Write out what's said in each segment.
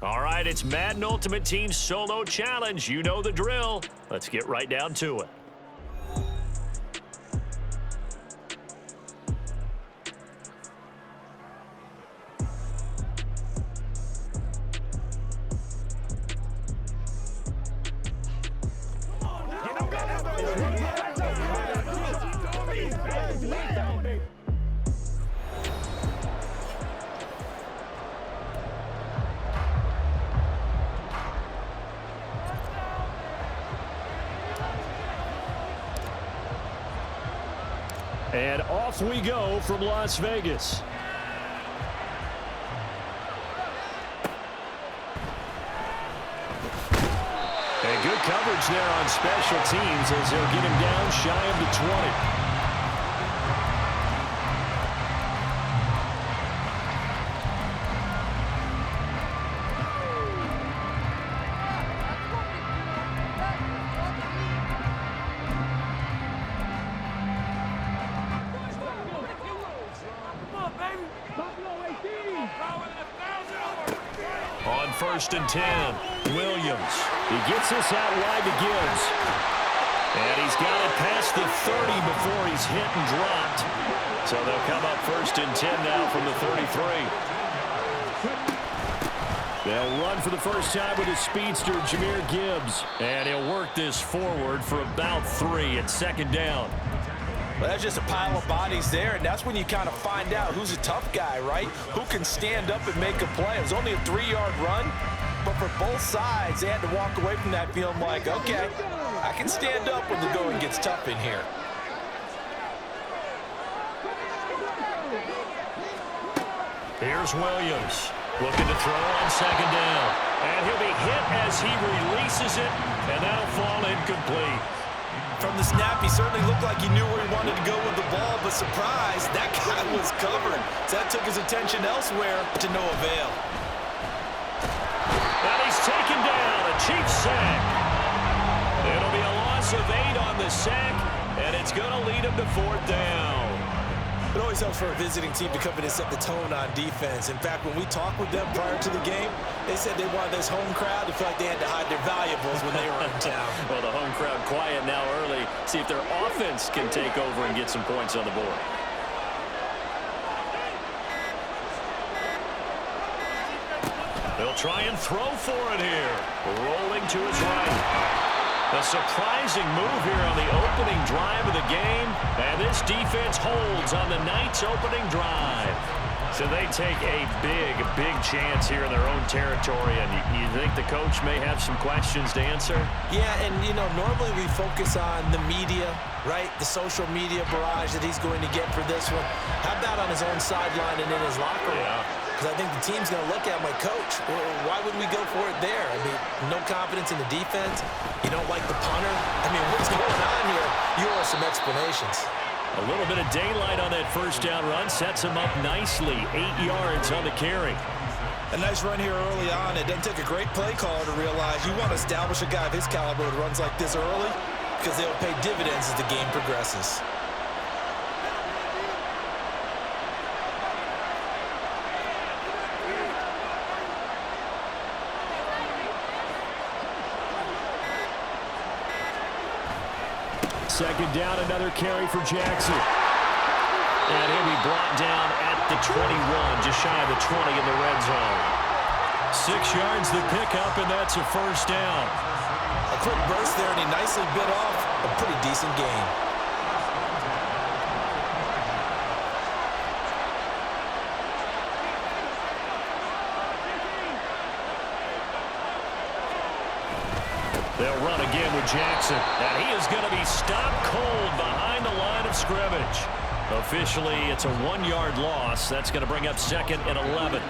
All right, it's Madden Ultimate Team Solo Challenge. You know the drill. Let's get right down to it. And off we go from Las Vegas. And good coverage there on special teams as they'll get him down shy of the 20. On 1st and 10, Williams. He gets this out wide to Gibbs. And he's got it past the 30 before he's hit and dropped. So they'll come up 1st and 10 now from the 33. They'll run for the first time with his speedster, Jahmyr Gibbs. And he'll work this forward for about 3 at 2nd down. Well, that's just a pile of bodies there, and that's when you kind of find out who's a tough guy, right? Who can stand up and make a play. It was only a 3-yard run, but for both sides, they had to walk away from that feeling like, okay, I can stand up when the going gets tough in here. Here's Williams looking to throw on 2nd down. And he'll be hit as he releases it, and that'll fall incomplete. From the snap, he certainly looked like he knew where he wanted to go with the ball, but surprise, that guy was covered. So that took his attention elsewhere to no avail. And he's taken down, a cheap sack. It'll be a loss of 8 on the sack, and it's going to lead him to 4th down. It always helps for a visiting team to come in and set the tone on defense. In fact, when we talked with them prior to the game, they said they wanted this home crowd to feel like they had to hide their valuables when they were in town. Well, the home crowd quiet now early. See if their offense can take over and get some points on the board. They'll try and throw for it here. Rolling to his right. A surprising move here on the opening drive of the game. And this defense holds on the night's opening drive. So they take a big chance here in their own territory. And you think the coach may have some questions to answer? Yeah, and, you know, normally we focus on the media, right? The social media barrage that he's going to get for this one. How about on his own sideline and in his locker room? Yeah. Because I think the team's going to look at my coach. Why would we go for it there? I mean, no confidence in the defense. You don't like the punter. I mean, what's going on here? You owe some explanations. A little bit of daylight on that first down run sets him up nicely. 8 yards on the carry. A nice run here early on. It doesn't take a great play caller to realize you want to establish a guy of his caliber who runs like this early because they'll pay dividends as the game progresses. Second down, another carry for Jackson. And he'll be brought down at the 21, just shy of the 20 in the red zone. 6 yards the pickup, and that's a first down. A quick burst there, and he nicely bit off a pretty decent gain. They'll run again with Jackson. And he is going to be stopped cold behind the line of scrimmage. Officially, it's a 1-yard loss. That's going to bring up 2nd and 11.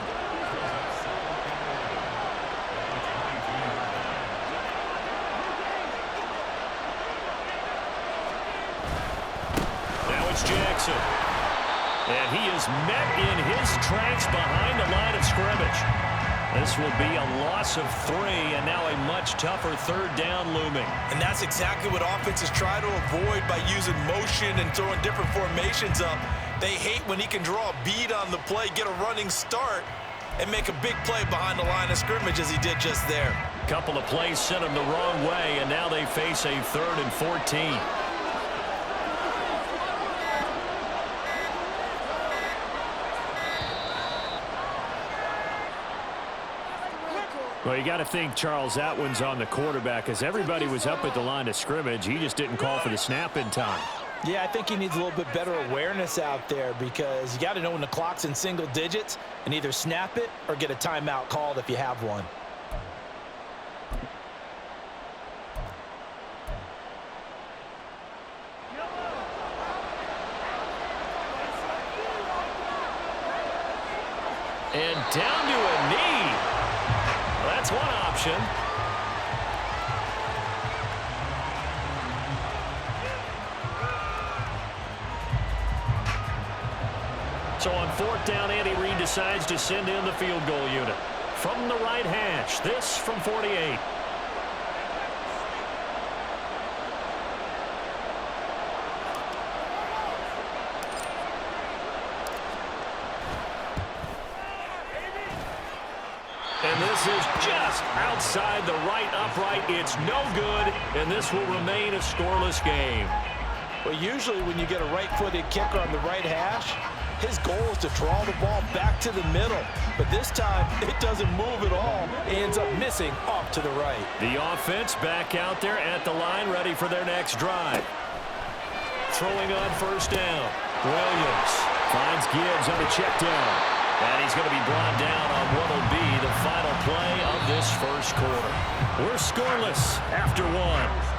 Now it's Jackson. And he is met in his tracks behind the line of scrimmage. This will be a loss of 3, and now a much tougher 3rd down looming. And that's exactly what offenses try to avoid by using motion and throwing different formations up. They hate when he can draw a bead on the play, get a running start, and make a big play behind the line of scrimmage as he did just there. Couple of plays sent them the wrong way, and now they face a 3rd and 14. Well, you got to think, Charles, that one's on the quarterback, as everybody was up at the line of scrimmage. He just didn't call for the snap in time. Yeah, I think he needs a little bit better awareness out there, because you got to know when the clock's in single digits and either snap it or get a timeout called if you have one. And down to a knee. That's one option. So on 4th down, Andy Reid decides to send in the field goal unit. From the right hash, this from 48. And this is just outside the right upright. It's no good, and this will remain a scoreless game. Well, usually when you get a right-footed kicker on the right hash, his goal is to draw the ball back to the middle. But this time, it doesn't move at all. He ends up missing off to the right. The offense back out there at the line, ready for their next drive. Throwing on 1st down. Williams finds Gibbs on the check down. And he's going to be brought down on what will be the final play of this 1st quarter. We're scoreless after 1.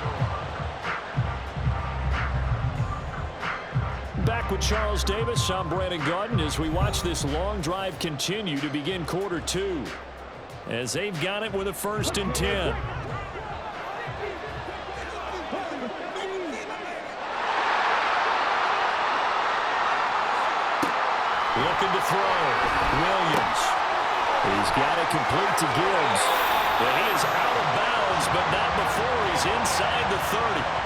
Back with Charles Davis, I'm Brandon Garden as we watch this long drive continue to begin quarter 2. As they've got it with a 1st and 10. Looking to throw. Williams. He's got it complete to Gibbs. And he is out of bounds, but not before he's inside the 30.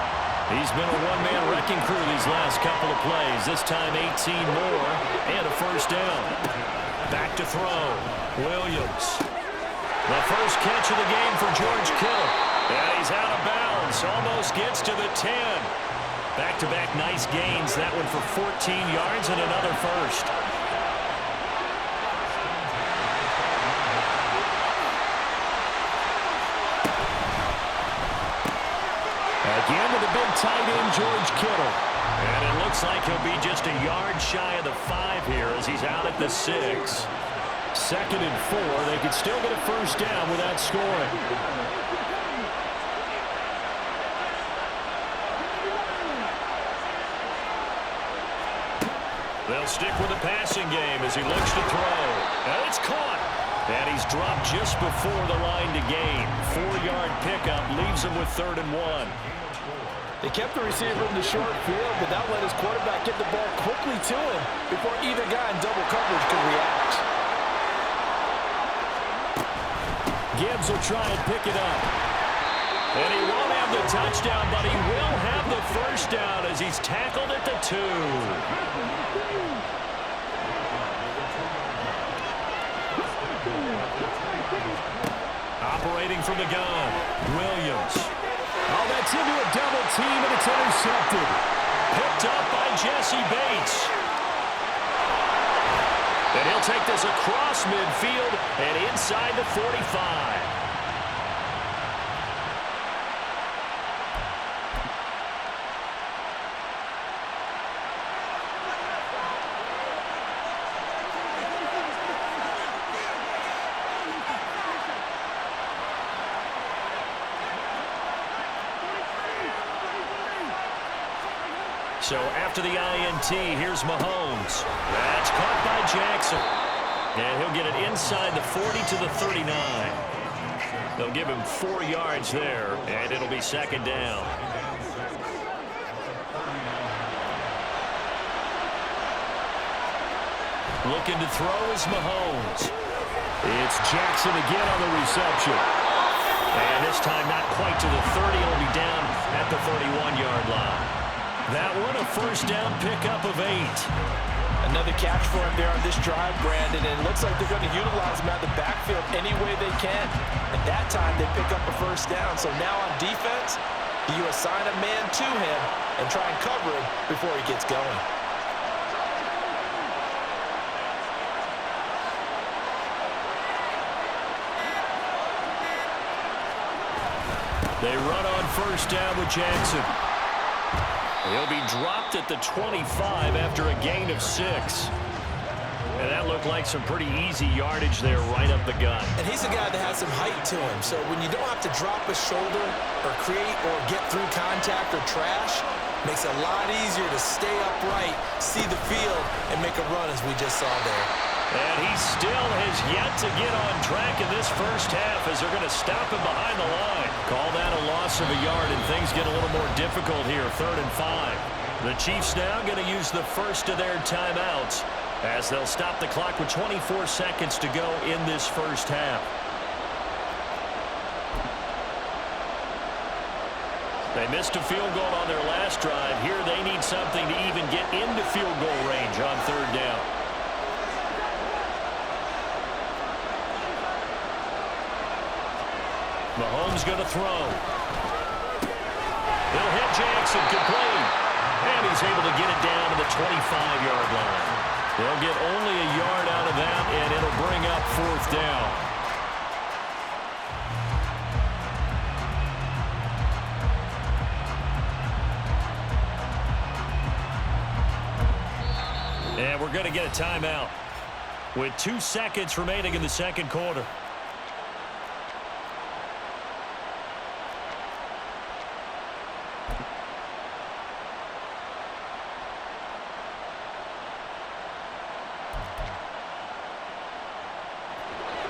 He's been a one-man wrecking crew these last couple of plays. This time 18 more and a 1st down. Back to throw. Williams. The first catch of the game for George Kittle. And he's out of bounds. Almost gets to the 10. Back-to-back nice gains. That one for 14 yards and another 1st. Again with a big tight end, George Kittle. And it looks like he'll be just a yard shy of the 5 here as he's out at the 6. 2nd and 4. They could still get a 1st down without scoring. They'll stick with the passing game as he looks to throw. And it's caught. And he's dropped just before the line to gain. 4-yard pickup leaves him with 3rd and 1. They kept the receiver in the short field, but that let his quarterback get the ball quickly to him before either guy in double coverage could react. Gibbs will try and pick it up. And he won't have the touchdown, but he will have the 1st down as he's tackled at the 2. Operating from the gun, Williams. Oh, that's into a double team, and it's intercepted. Picked up by Jesse Bates. And he'll take this across midfield and inside the 45. So after the INT, here's Mahomes. That's caught by Jackson. And he'll get it inside the 40 to the 39. They'll give him 4 yards there, and it'll be 2nd down. Looking to throw is Mahomes. It's Jackson again on the reception. And this time not quite to the 30. It'll be down at the 31-yard line. That one a 1st down pickup of 8. Another catch for him there on this drive, Brandon, and it looks like they're going to utilize him out of the backfield any way they can. At that time, they pick up a first down. So now on defense, you assign a man to him and try and cover him before he gets going. They run on first down with Jackson. He'll be dropped at the 25 after a gain of 6. And that looked like some pretty easy yardage there right up the gut. And he's a guy that has some height to him. So when you don't have to drop a shoulder or create or get through contact or trash, makes it a lot easier to stay upright, see the field, and make a run as we just saw there. And he still has yet to get on track in this first half as they're going to stop him behind the line. Call that a loss of a yard, and things get a little more difficult here, 3rd and 5. The Chiefs now going to use the first of their timeouts as they'll stop the clock with 24 seconds to go in this first half. They missed a field goal on their last drive. Here they need something to even get into field goal range on 3rd down. Mahomes going to throw. He'll hit Jackson, complete. And he's able to get it down to the 25-yard line. They'll get only a yard out of that, and it'll bring up 4th down. And we're going to get a timeout with 2 seconds remaining in the second quarter.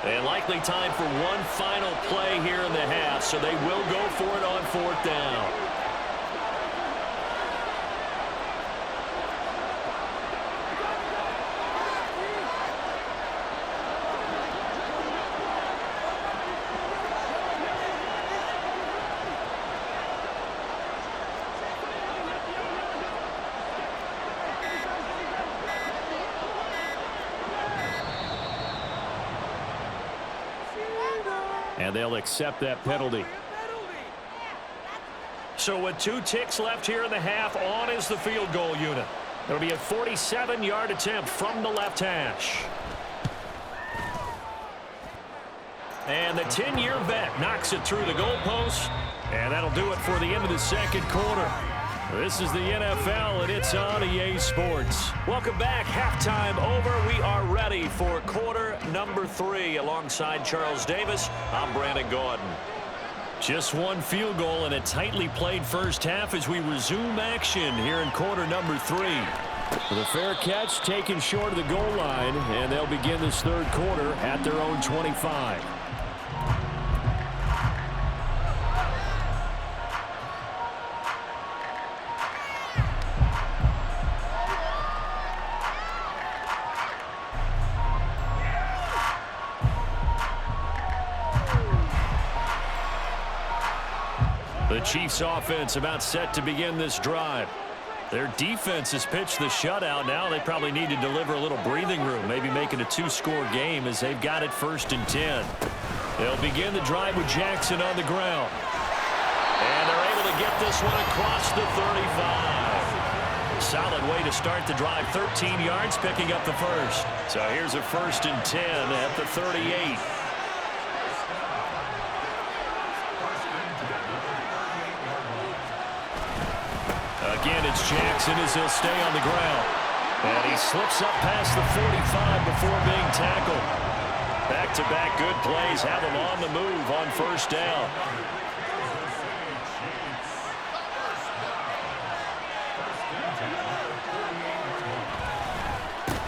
And likely time for one final play here in the half, so they will go for it on 4th down. And they'll accept that penalty. So with 2 ticks left here in the half, on is the field goal unit. It'll be a 47-yard attempt from the left hash. And the 10-year vet knocks it through the goalpost. And that'll do it for the end of the second quarter. This is the NFL, and it's on EA Sports. Welcome back. Halftime over. We are ready for quarter number 3. Alongside Charles Davis, I'm Brandon Gordon. Just one field goal in a tightly played first half as we resume action here in quarter number 3. With a fair catch taken short of the goal line, and they'll begin this third quarter at their own 25. The Chiefs offense about set to begin this drive. Their defense has pitched the shutout. Now they probably need to deliver a little breathing room, maybe make it a 2-score game as they've got it 1st and 10. They'll begin the drive with Jackson on the ground. And they're able to get this one across the 35. Solid way to start the drive. 13 yards, picking up the first. So here's a 1st and 10 at the 38. Again, it's Jackson as he'll stay on the ground. And he slips up past the 45 before being tackled. Back-to-back good plays have him on the move on 1st down.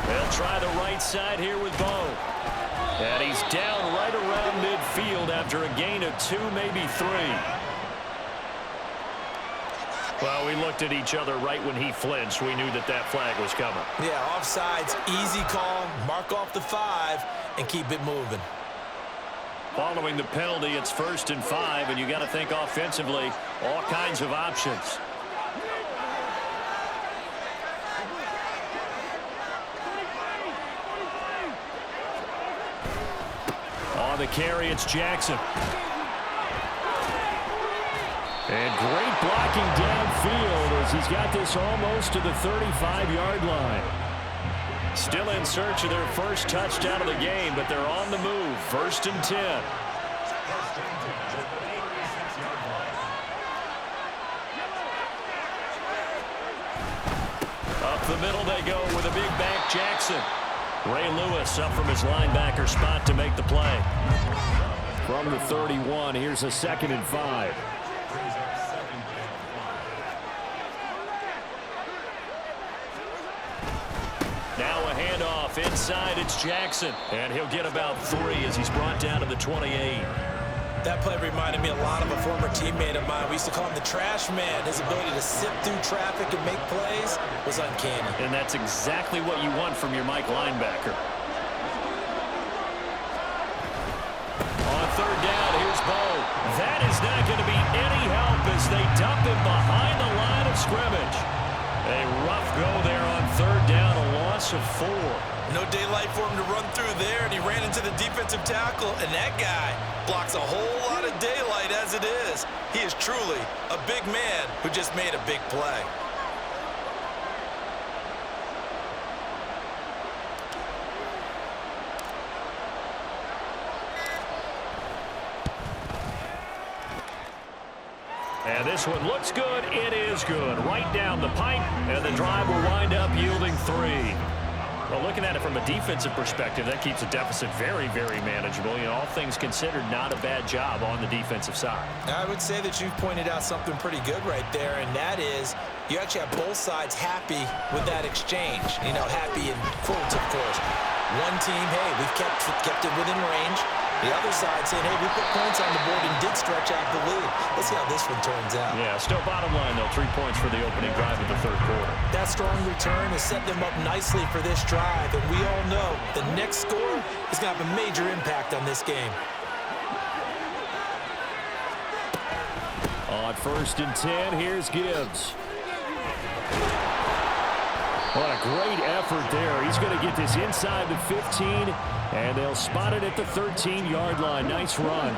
They'll try the right side here with Bo. And he's down right around midfield after a gain of 2, maybe 3. Well, we looked at each other right when he flinched. We knew that that flag was coming. Yeah, offsides, easy call. Mark off the 5 and keep it moving. Following the penalty, it's 1st and 5, and you got to think offensively, all kinds of options. the carry, it's Jackson. And great blocking downfield as he's got this almost to the 35-yard line. Still in search of their first touchdown of the game, but they're on the move. 1st and 10. Up the middle they go with a big back Jackson. Ray Lewis up from his linebacker spot to make the play. From the 31, here's a 2nd and 5. Now a handoff inside, it's Jackson. And he'll get about 3 as he's brought down to the 28. That play reminded me a lot of a former teammate of mine. We used to call him the trash man. His ability to sift through traffic and make plays was uncanny. And that's exactly what you want from your Mike linebacker. On 3rd down, here's Bo. That is not going to be any help as they dump him behind the line of scrimmage. A rough go there on 3rd down, a loss of 4. No daylight for him to run through there, and he ran into the defensive tackle, and that guy blocks a whole lot of daylight as it is. He is truly a big man who just made a big play. And this one looks good. It is good. Right down the pipe, and the drive will wind up yielding 3. Well, looking at it from a defensive perspective, that keeps the deficit very, very manageable. You know, all things considered, not a bad job on the defensive side. I would say that you've pointed out something pretty good right there, and that is you actually have both sides happy with that exchange. You know, happy in quotes, of course. One team, hey, we've kept it within range. The other side saying, hey, we put points on the board and did stretch out the lead. Let's see how this one turns out. Yeah, still bottom line, though, 3 points for the opening drive of the 3rd quarter. That strong return has set them up nicely for this drive, and we all know the next score is going to have a major impact on this game. On 1st and 10, here's Gibbs. What a great effort there. He's going to get this inside the 15, and they'll spot it at the 13-yard line. Nice run.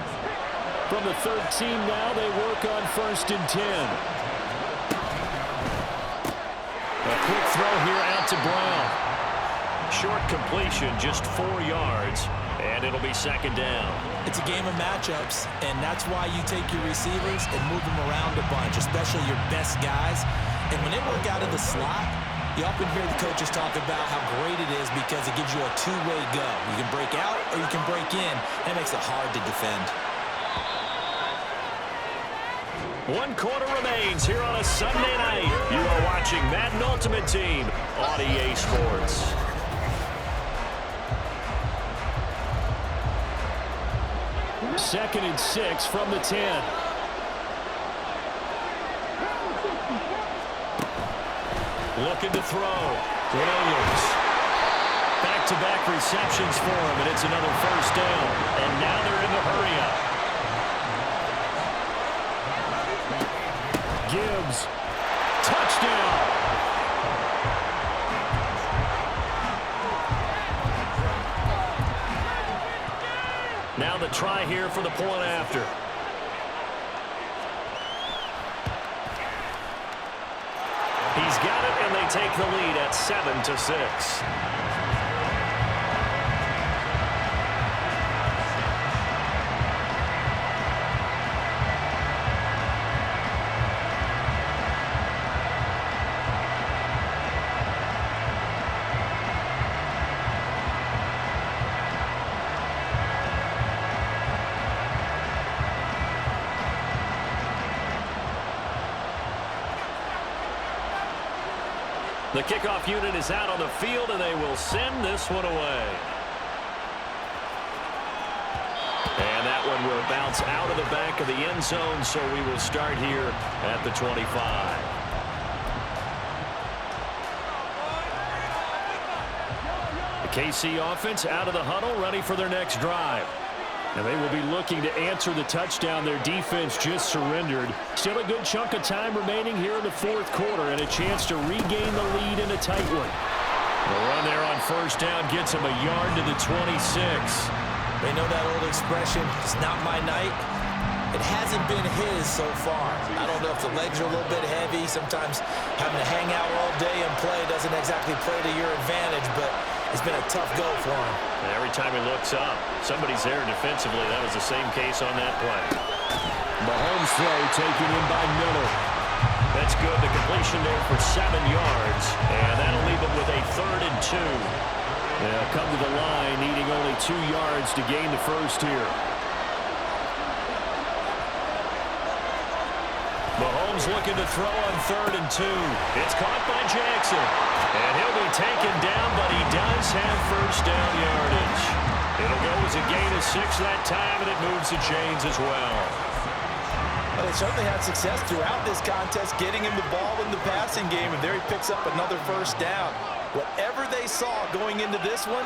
From the 13 now, they work on 1st and 10. A quick throw here out to Brown. Short completion, just 4 yards, and it'll be 2nd down. It's a game of matchups, and that's why you take your receivers and move them around a bunch, especially your best guys. And when they work out of the slot, you often hear the coaches talk about how great it is because it gives you a two-way go. You can break out or you can break in. That makes it hard to defend. 1 quarter remains here on a Sunday night. You are watching Madden Ultimate Team on EA Sports. Second and 6 from the 10. Looking to throw. Williams. Back-to-back receptions for him, and it's another 1st down. And now they're in the hurry-up. Gibbs. Touchdown. Now the try here for the point after. He's got it, and they take the lead at 7-6. The kickoff unit is out on the field, and they will send this one away. And that one will bounce out of the back of the end zone, so we will start here at the 25. The KC offense out of the huddle, ready for their next drive. And they will be looking to answer the touchdown their defense just surrendered. Still a good chunk of time remaining here in the 4th quarter and a chance to regain the lead in a tight one. The run there on 1st down gets him a yard to the 26. They know that old expression, it's not my night. It hasn't been his so far. I don't know if the legs are a little bit heavy. Sometimes having to hang out all day and play doesn't exactly play to your advantage, but it's been a tough go for him. And every time he looks up, somebody's there defensively. That was the same case on that play. Mahomes throw taken in by Miller. That's good. The completion there for 7 yards, and that'll leave him with a 3rd and 2. They'll come to the line, needing only 2 yards to gain the first here. Mahomes looking to throw on 3rd and 2. It's caught by Jackson. And he'll be taken down, but he does have first down yardage. It'll go as a gain of 6 that time, and it moves the chains as well. Well, they certainly had success throughout this contest, getting him the ball in the passing game, and there he picks up another first down. Whatever they saw going into this one,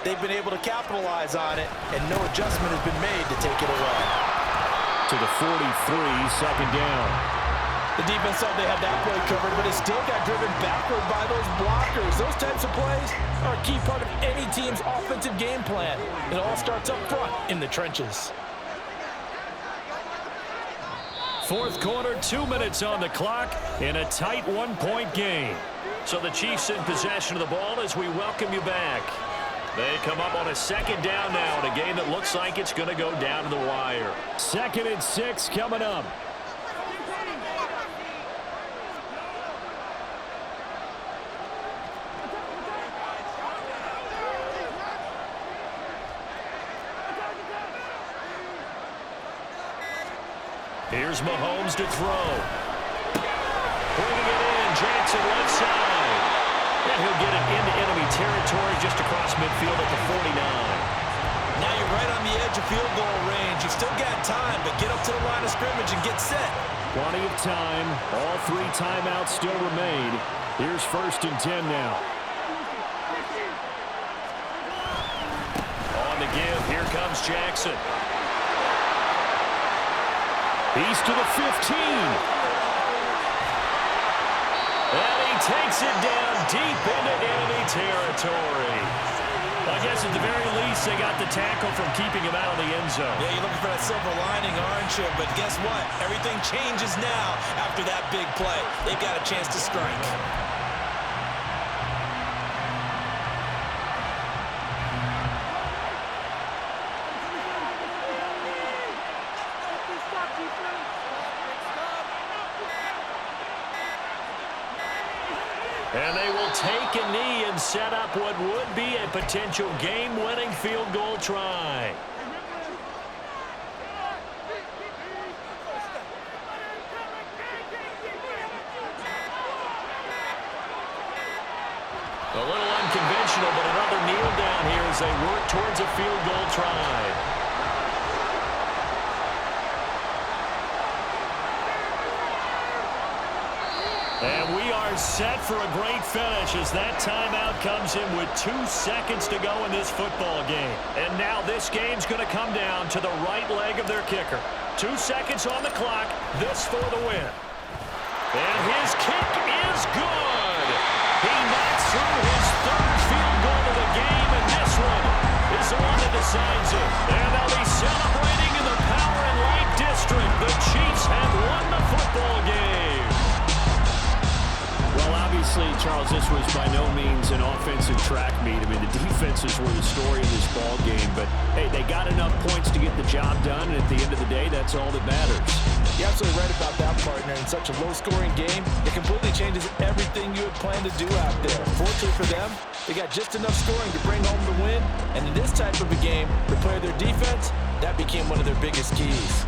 they've been able to capitalize on it, and no adjustment has been made to take it away. To the 43, 2nd down. The defense thought they had that play covered, but it still got driven backward by those blockers. Those types of plays are a key part of any team's offensive game plan. It all starts up front in the trenches. 4th quarter, 2 minutes on the clock in a tight 1-point game. So the Chiefs in possession of the ball as we welcome you back. They come up on a 2nd down now in a game that looks like it's going to go down to the wire. 2nd and 6 coming up. Here's Mahomes to throw. Bringing it in, Jackson left side. And he'll get it into enemy territory just across midfield at the 49. Now you're right on the edge of field goal range. You've still got time, but get up to the line of scrimmage and get set. Plenty of time. All 3 timeouts still remain. Here's 1st and 10 now. On the give, here comes Jackson. He's to the 15. And he takes it down deep into enemy territory. I guess at the very least, they got the tackle from keeping him out of the end zone. Yeah, you're looking for that silver lining, aren't you? But guess what? Everything changes now after that big play. They've got a chance to strike. And they will take a knee and set up what would be a potential game-winning field goal try. A little unconventional, but another kneel down here as they work towards a field goal try. And we are set for a great finish as that timeout comes in with 2 seconds to go in this football game. And now this game's going to come down to the right leg of their kicker. 2 seconds on the clock, this for the win. And his kick is good. He knocks through his 3rd field goal of the game, and this one is the one that decides it. And they'll be celebrating in the Power and Light District. The Chiefs have won the football game. Well, obviously, Charles, this was by no means an offensive track meet. I mean, the defenses were the story of this ball game. But, hey, they got enough points to get the job done, and at the end of the day, that's all that matters. You're absolutely right about that, partner. In such a low-scoring game, it completely changes everything you had planned to do out there. Fortunately for them, they got just enough scoring to bring home the win. And in this type of a game, to play their defense, that became one of their biggest keys.